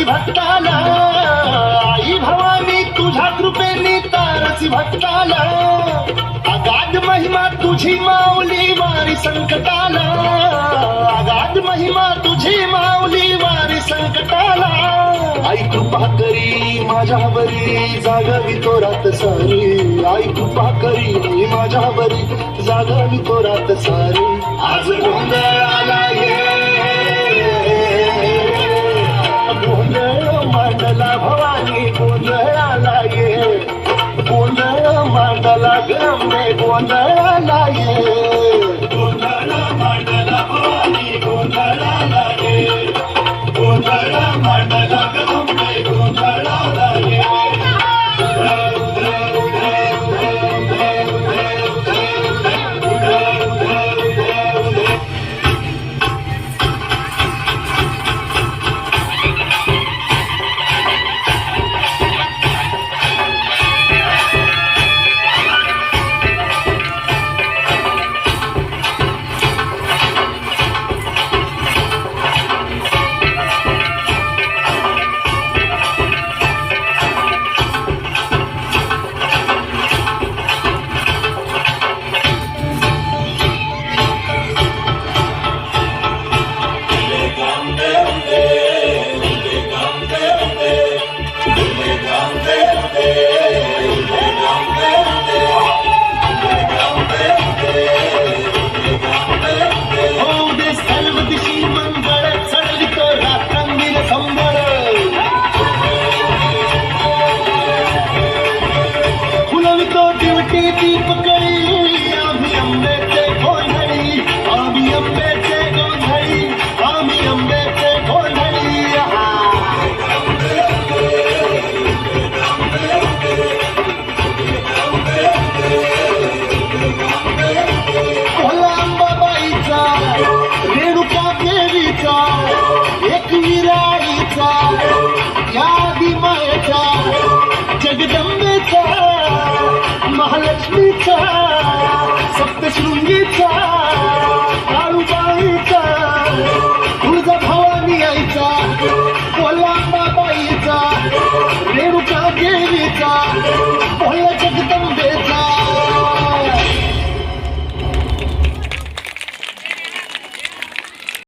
भक्ताला आई भवानी तुझ्या कृपेने तारसी भक्ताला अगाध महिमा तुझी माऊली वारी संकटाला अगाध महिमा तुझी माऊली वारी संकटाला आई कृपा करी माझ्यावरी जागावी तो रात सारी आई कृपा करी माझ्यावरी जागावी तो रात सारी आज गोंधळ आला गोंधळ मांडला भवानी गोंधळाला ये गोंधळ मांडला गमे गोंधळाला ये गोंधळ मांडला भवानी गोंधळाला ये गोंधळ मांडला गमे गोंधळाला ये जगदंबेचा महालक्ष्मीचा सप्तशृंगीचा काळूबाईचा तुळजा भवानी आईचा कोल्हांबाबाईचा रेणुका देवीचा